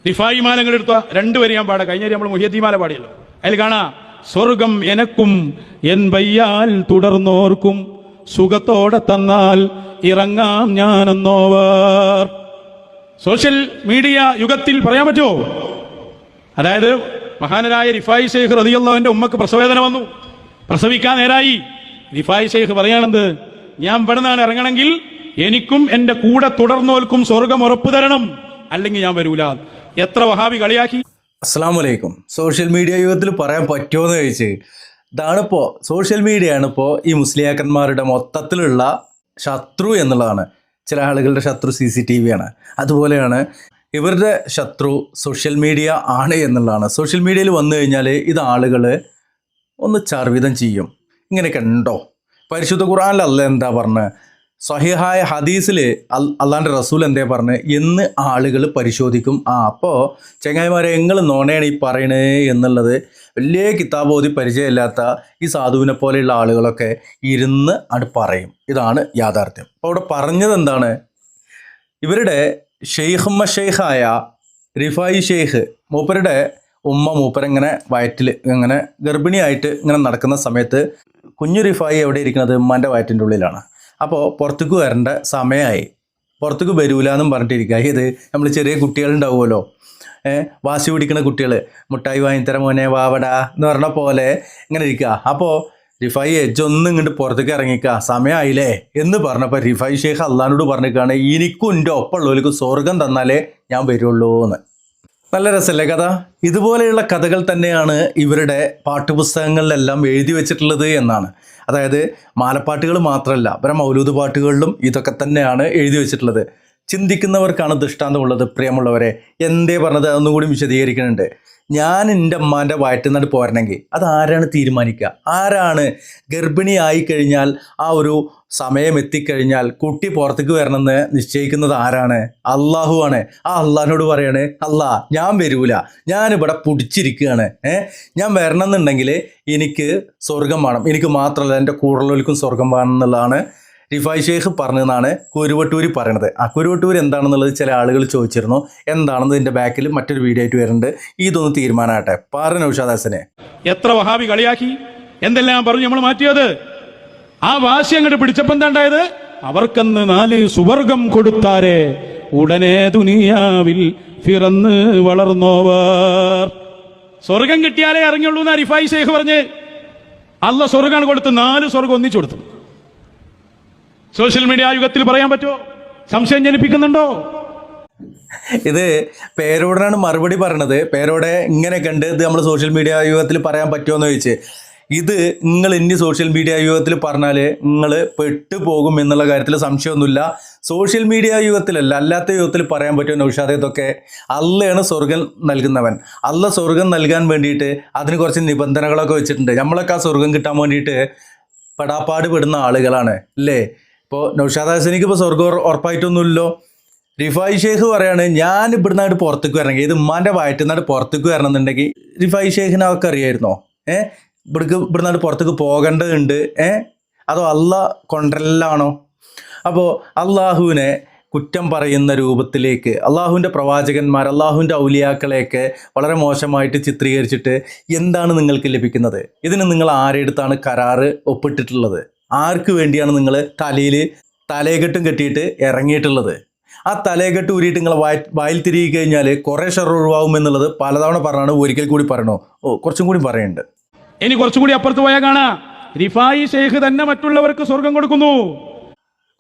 റിഫായി മാലങ്ങൾ എടുത്ത രണ്ടുപേരും ഞാൻ പാടാം. കഴിഞ്ഞ നമ്മൾ മുഹിയത്തിമാല പാടിയല്ലോ. അതിൽ കാണാ, സ്വർഗം എനക്കും എൻ വയ്യാൽ തുടർന്നോർക്കും സുഖത്തോടെ തന്നാൽ ഇറങ്ങാം ഞാനെന്നോവർ. സോഷ്യൽ മീഡിയ യുഗത്തിൽ പറയാൻ പറ്റുമോ? അതായത് മഹാനരായ റിഫായി ശൈഖ് റളിയല്ലാഹുവിന്റെ ഉമ്മക്ക് പ്രസവവേദന വന്നു, പ്രസവിക്കാൻ നേരായി. റിഫായി ശൈഖ് പറയാണെന്ത്, ഞാൻ ഇവിടെ നിന്നാണ് ഇറങ്ങണമെങ്കിൽ എനിക്കും എന്റെ കൂടെ തുടർന്നോൽക്കും സ്വർഗം ഉറപ്പു തരണം, അല്ലെങ്കിൽ ഞാൻ വരൂല. എത്ര വഹാബി കളിയാക്കി. അസ്സലാമു അലൈക്കും. സോഷ്യൽ മീഡിയ യുഗത്തിൽ പറയാൻ പറ്റുമോ എന്ന് ചോദിച്ച്, ഇതാണിപ്പോൾ സോഷ്യൽ മീഡിയ ആണിപ്പോൾ ഈ മുസ്ലിയാക്കന്മാരുടെ മൊത്തത്തിലുള്ള ശത്രു എന്നുള്ളതാണ്. ചില ആളുകളുടെ ശത്രു CCTV ആണ്, അതുപോലെയാണ് ഇവരുടെ ശത്രു സോഷ്യൽ മീഡിയ ആണ് എന്നുള്ളതാണ്. സോഷ്യൽ മീഡിയയിൽ വന്നു കഴിഞ്ഞാൽ ഇത് ആളുകൾ ഒന്ന് ചർവിതം ചെയ്യും. ഇങ്ങനെയൊക്കെ ഉണ്ടോ? പരിശുദ്ധ ഖുർആനിൽ അല്ലാഹ് എന്താ പറഞ്ഞത്? സ്വഹീഹായ ഹദീസിൽ അള്ളാൻ്റെ റസൂൽ എന്തേ പറഞ്ഞ് എന്ന് ആളുകൾ പരിശോധിക്കും. അപ്പോൾ ചങ്ങായിമാരെ, നിങ്ങൾ നോണയാണ് ഈ പറയണേ എന്നുള്ളത് വലിയ കിതാബോധി പരിചയമില്ലാത്ത ഈ സാധുവിനെ പോലെയുള്ള ആളുകളൊക്കെ ഇരുന്ന് അത് പറയും. ഇതാണ് യാഥാർത്ഥ്യം. അപ്പോൾ അവിടെ പറഞ്ഞത് എന്താണ്? ഇവരുടെ ഷെയ്ഖായ റിഫായി ഷെയ്ഖ് മൂപ്പരുടെ മൂപ്പരിങ്ങനെ വയറ്റിൽ ഇങ്ങനെ ഗർഭിണിയായിട്ട് ഇങ്ങനെ നടക്കുന്ന സമയത്ത് കുഞ്ഞു റിഫായി എവിടെ ഇരിക്കുന്നത്? ഉമ്മാൻ്റെ വയറ്റിൻ്റെ ഉള്ളിലാണ്. അപ്പോൾ പുറത്തേക്ക് വരേണ്ട സമയമായി, പുറത്തേക്ക് വരൂല എന്നും പറഞ്ഞിട്ടിരിക്കുക. ഇത് നമ്മൾ ചെറിയ കുട്ടികളുണ്ടാവുമല്ലോ, വാശി പിടിക്കുന്ന കുട്ടികൾ, മുട്ടായി വാങ്ങിത്തര മോനെ വാവടാ എന്ന് പറഞ്ഞ പോലെ ഇങ്ങനെ ഇരിക്കുക. അപ്പോൾ റിഫായി എജ്ജൊന്നും ഇങ്ങോട്ട് പുറത്തേക്ക് ഇറങ്ങിക്കുക, സമയമായില്ലേ എന്ന് പറഞ്ഞപ്പോൾ റിഫായി ഷെയ്ഖ് അള്ളാനോട് പറഞ്ഞിട്ടാണ്, എനിക്കും എൻ്റെ ഒപ്പമുള്ളവർക്ക് സ്വർഗം തന്നാലേ ഞാൻ വരുള്ളൂ എന്ന്. നല്ല രസമല്ലേ കഥ? ഇതുപോലെയുള്ള കഥകൾ തന്നെയാണ് ഇവരുടെ പാഠ്യപുസ്തകങ്ങളിലെല്ലാം എഴുതി വെച്ചിട്ടുള്ളത് എന്നാണ്. അതായത് മാലപ്പാട്ടുകൾ മാത്രമല്ല, ഇവരെ മൗലൂദ് പാട്ടുകളിലും ഇതൊക്കെ തന്നെയാണ് എഴുതി വെച്ചിട്ടുള്ളത്. ചിന്തിക്കുന്നവർക്കാണ് ദൃഷ്ടാന്തമുള്ളത്. പ്രിയമുള്ളവരെ, എന്തേ പറഞ്ഞത് അതൊന്നും കൂടി വിശദീകരിക്കുന്നുണ്ട്. ഞാൻ എൻ്റെ അമ്മാൻ്റെ വയറ്റിൽ നിന്നിട്ട് പോരണമെങ്കിൽ അതാരാണ് തീരുമാനിക്കുക? ആരാണ് ഗർഭിണിയായി കഴിഞ്ഞാൽ ആ ഒരു സമയം എത്തിക്കഴിഞ്ഞാൽ കുട്ടി പുറത്തേക്ക് വരണമെന്ന് നിശ്ചയിക്കുന്നത് ആരാണ്? അള്ളാഹു ആണ്. ആ അള്ളാഹിനോട് പറയാണ്, അല്ലാ ഞാൻ വരൂല, ഞാനിവിടെ പിടിച്ചിരിക്കുകയാണ്, ഞാൻ വരണം എന്നുണ്ടെങ്കിൽ എനിക്ക് സ്വർഗം വേണം, എനിക്ക് മാത്രമല്ല എൻ്റെ കൂടുതലും സ്വർഗം വേണം എന്നുള്ളതാണ് റിഫായി ഷെയ്ഖ് പറഞ്ഞതെന്നാണ് കുരുവട്ടൂരി പറയണത്. ആ കുരുവട്ടൂർ എന്താണെന്നുള്ളത് ചില ആളുകൾ ചോദിച്ചിരുന്നു. എന്താണെന്ന് ഇതിൻ്റെ ബാക്കിൽ മറ്റൊരു വീഡിയോ ആയിട്ട് വരുന്നുണ്ട്. ഇതൊന്ന് തീരുമാനമാകട്ടെ. പറഞ്ഞു നൗഷാദാസിനെ എത്ര വഹാബി കളിയാക്കി, എന്തെല്ലാം പറഞ്ഞു നമ്മൾ മാറ്റിയത്. ആ വാശി അങ്ങോട്ട് പിടിച്ചപ്പോൾ എന്താണ്ടായത്? അവർക്കെന്ന് 4 സുവർഗം കൊടുത്താരെ ഉടനെ ദുനിയാവിൽ പിറന്ന് വളർന്നോവർ. സ്വർഗം കിട്ടിയാലേ ഇറങ്ങിയുള്ളൂ എന്നാ റിഫായി ഷെയ്ഖ് പറഞ്ഞ്. അല്ലാഹ് സ്വർഗമാണ് കൊടുത്ത് 4 സ്വർഗം ഒന്നിച്ചു കൊടുത്തു. സോഷ്യൽ മീഡിയ യുഗത്തിൽ പറയാൻ പറ്റുമോ? സംശയം ജനിപ്പിക്കുന്നുണ്ടോ? ഇത് പേരോടാണ് മറുപടി പറയണത്. പേരോടെ ഇങ്ങനെ കണ്ട് ഇത് നമ്മൾ സോഷ്യൽ മീഡിയ യുഗത്തിൽ പറയാൻ പറ്റുമോ എന്ന് ചോദിച്ച്, ഇത് നിങ്ങൾ ഇനി സോഷ്യൽ മീഡിയ യുഗത്തിൽ പറഞ്ഞാൽ നിങ്ങൾ പെട്ടുപോകും എന്നുള്ള കാര്യത്തിൽ സംശയമൊന്നുമില്ല. സോഷ്യൽ മീഡിയ യുഗത്തിലല്ല, അല്ലാത്ത യുഗത്തിൽ പറയാൻ പറ്റുമോ നൗഷാദ്? ഇതൊക്കെ അള്ളയാണ് സ്വർഗം നൽകുന്നവൻ. അള്ള സ്വർഗം നൽകാൻ വേണ്ടിയിട്ട് അതിന് കുറച്ച് നിബന്ധനകളൊക്കെ വെച്ചിട്ടുണ്ട്. നമ്മളൊക്കെ ആ സ്വർഗം കിട്ടാൻ വേണ്ടിയിട്ട് പെടാപ്പാട് പെടുന്ന ആളുകളാണ് അല്ലേ? ഇപ്പോൾ നൗഷാദ് ഹസനിക്ക് ഇപ്പോൾ സ്വർഗം ഉറപ്പായിട്ടൊന്നുമില്ലല്ലോ. റിഫായി ഷെയ്ഖ് പറയാണ്, ഞാൻ ഇവിടുന്നായിട്ട് പുറത്തേക്ക് വരണമെങ്കിൽ, ഇത് ഉമ്മാൻ്റെ വയറ്റിൽ നിന്നായിട്ട് പുറത്തേക്ക് വരണം എന്നുണ്ടെങ്കിൽ റിഫായി ഷെയ്ഖിനെ അവർക്ക് അറിയായിരുന്നോ? ഇവിടുന്നായിട്ട് പുറത്തേക്ക് പോകേണ്ടതുണ്ട്, അതോ അള്ളാഹ് കൊണ്ടല്ലാണോ? അപ്പോൾ അള്ളാഹുവിനെ കുറ്റം പറയുന്ന രൂപത്തിലേക്ക് അള്ളാഹുവിൻ്റെ പ്രവാചകന്മാർ, അള്ളാഹുവിൻ്റെ ഔലിയാക്കളെയൊക്കെ വളരെ മോശമായിട്ട് ചിത്രീകരിച്ചിട്ട് എന്താണ് നിങ്ങൾക്ക് ലഭിക്കുന്നത്? ഇതിന് നിങ്ങൾ ആരെടുത്താണ് കരാറ് ഒപ്പിട്ടിട്ടുള്ളത്? ആർക്ക് വേണ്ടിയാണ് നിങ്ങൾ തലയെക്കെട്ടും കെട്ടിയിട്ട് ഇറങ്ങിയിട്ടുള്ളത്? ആ തലയെക്കെട്ട് ഊരിയിട്ട് നിങ്ങൾ വായിൽ തിരികെ കഴിഞ്ഞാൽ കുറേ ഷർ ഒഴിവാകും എന്നുള്ളത് പലതവണ പറഞ്ഞാണ്. ഒരിക്കൽ കൂടി പറയണോ? കുറച്ചും കൂടി പറയുന്നുണ്ട്. ഇനി കുറച്ചും കൂടി അപ്പുറത്ത് പോയാൽ കാണാ, റിഫായി ഷെയ്ഖ് തന്നെ മറ്റുള്ളവർക്ക് സ്വർഗം കൊടുക്കുന്നു.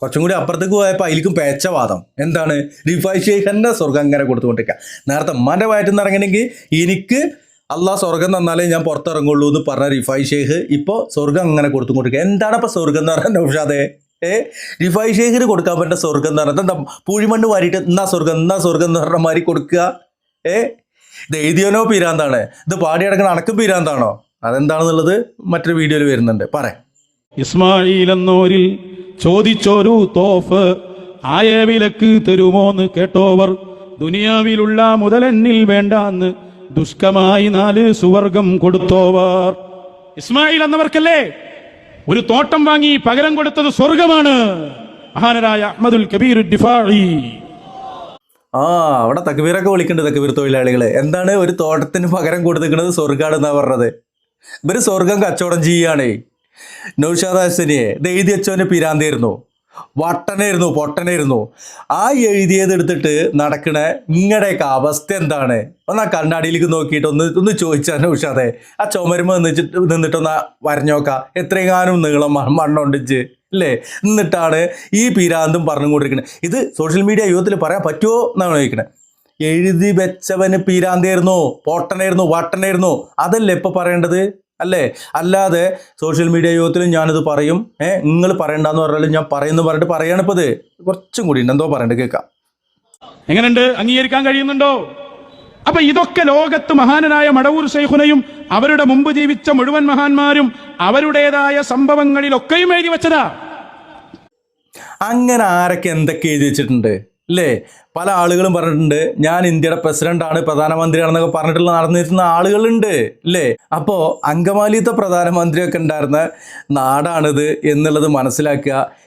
കുറച്ചും കൂടി അപ്പുറത്തേക്ക് പോയപ്പോൾ അതിലേക്കും പേച്ചവാദം. എന്താണ്? റിഫായി ഷെയ്ഖ് തന്നെ സ്വർഗം അങ്ങനെ കൊടുത്തുകൊണ്ടിരിക്കുക. നേരത്തെ ഉമ്മാൻ്റെ വയറ്റിൽ നിന്ന് ഇറങ്ങണമെങ്കിൽ എനിക്ക് അള്ളാഹ് സ്വർഗം തന്നാലേ ഞാൻ പുറത്തിറങ്ങുള്ളൂ എന്ന് പറഞ്ഞ റിഫായി ഷെയ്ഖ് ഇപ്പോൾ സ്വർഗം അങ്ങനെ കൊടുത്തുകൊണ്ടിരിക്കുക. എന്താണ് ഇപ്പോൾ സ്വർഗം എന്ന് പറഞ്ഞാൽ നൗഷാദേ? റിഫായി ഷെയ്ഖിന് കൊടുക്കാൻ പറ്റുന്ന സ്വർഗം എന്ന് പറഞ്ഞാൽ എന്താ? പൂഴിമണ്ണ് വാരിയിട്ട് എന്നാ സ്വർഗം എന്ന് പറഞ്ഞ മാതിരി കൊടുക്കുക. ഇത് എഴുതിയോനോ പീരാന്താണ്? ഇത് പാടിയടക്കുന്ന അണക്കും പീരാന്താണോ? അതെന്താണെന്നുള്ളത് മറ്റൊരു വീഡിയോയിൽ വരുന്നുണ്ട്. പറയാം. ഇസ്മായിൽ എന്നോരിൽ ചോദിച്ചോരു തോഫ് ആയ വിലക്ക് തരുമോന്ന് കേട്ടോവർ, ദുനിയാവിലുള്ള മുതലെന്നിൽ വേണ്ടാന്ന് ദുഷ്കമായി 4 സുവർഗം കൊടുത്തോവർ. ഇസ്മായിൽ എന്നവർക്കല്ലേ ഒരു തോട്ടം വാങ്ങി പകരം കൊടുത്തത് സ്വർഗമാണ്. മഹാനരായ അഹ്മദുൽ കബീർ ദിഫാഇ അവിടെ തക്ബീറൊക്കെ വിളിക്കുന്നുണ്ട് തക്ബീർ തൊഴിലാളികൾ. എന്താണ് ഒരു തോട്ടത്തിന് പകരം കൊടുത്തിരിക്കുന്നത് സ്വർഗ്ഗാണെന്നാ പറഞ്ഞത്. ഇവര് സ്വർഗം കച്ചവടം ചെയ്യുകയാണേ. നൗഷാദ് ഹസനിയെ ഇത് എഴുതി വെച്ചവന് പിരാന്തായിരുന്നു, വട്ടനായിരുന്നു, പൊട്ടനായിരുന്നു. ആ എഴുതിയത് എടുത്തിട്ട് നടക്കണ ഇങ്ങടെയൊക്കെ അവസ്ഥ എന്താണ്? ഒന്ന് ആ കണ്ണാടിയിലേക്ക് നോക്കിയിട്ട് ഒന്ന് ചോദിച്ചാൽ നൗഷാദെ, ആ ചുമരുമ നിന്നിട്ടൊന്ന് വരഞ്ഞോക്കാം, എത്രയെങ്ങാനും നീളം മണ്ണൊണ്ടിച്ച് അല്ലേ? എന്നിട്ടാണ് ഈ പിരാന്തും പറഞ്ഞുകൊണ്ടിരിക്കുന്നത്. ഇത് സോഷ്യൽ മീഡിയ യുഗത്തിൽ പറയാൻ പറ്റുമോ എന്നാണ് ചോദിക്കണത്. എഴുതി വെച്ചവന് പിരാന്തായിരുന്നു, പൊട്ടനായിരുന്നു, വട്ടനായിരുന്നു, അതല്ലേ ഇപ്പൊ പറയേണ്ടത് അല്ലേ? അല്ലാതെ സോഷ്യൽ മീഡിയ യുഗത്തിലും ഞാനിത് പറയും, നിങ്ങൾ പറയണ്ടെന്ന് പറഞ്ഞാലും ഞാൻ പറയുന്നു പറഞ്ഞിട്ട് പറയാണിപ്പത്. കുറച്ചും കൂടി ഉണ്ട്, എന്തോ പറയണ്ട, കേൾക്കാം. എങ്ങനെയുണ്ട്? അംഗീകരിക്കാൻ കഴിയുന്നുണ്ടോ? അപ്പൊ ഇതൊക്കെ ലോകത്ത് മഹാനായ മടവൂർ ശൈഖുനയും അവരുടെ മുമ്പ് ജീവിച്ച മുഴുവൻ മഹാന്മാരും അവരുടേതായ സംഭവങ്ങളിലൊക്കെയും എഴുതി വെച്ചതാ. അങ്ങനെ ആരൊക്കെ എന്തൊക്കെ എഴുതി വെച്ചിട്ടുണ്ട് അല്ലേ? പല ആളുകളും പറഞ്ഞിട്ടുണ്ട് ഞാൻ ഇന്ത്യയുടെ പ്രസിഡന്റാണ്, പ്രധാനമന്ത്രിയാണെന്നൊക്കെ പറഞ്ഞിട്ടുള്ള നടന്നിരുന്ന ആളുകളുണ്ട് അല്ലേ? അപ്പോൾ അങ്കമാലിയത്തെ പ്രധാനമന്ത്രിയൊക്കെ ഉണ്ടായിരുന്ന നാടാണിത് എന്നുള്ളത് മനസ്സിലാക്കുക.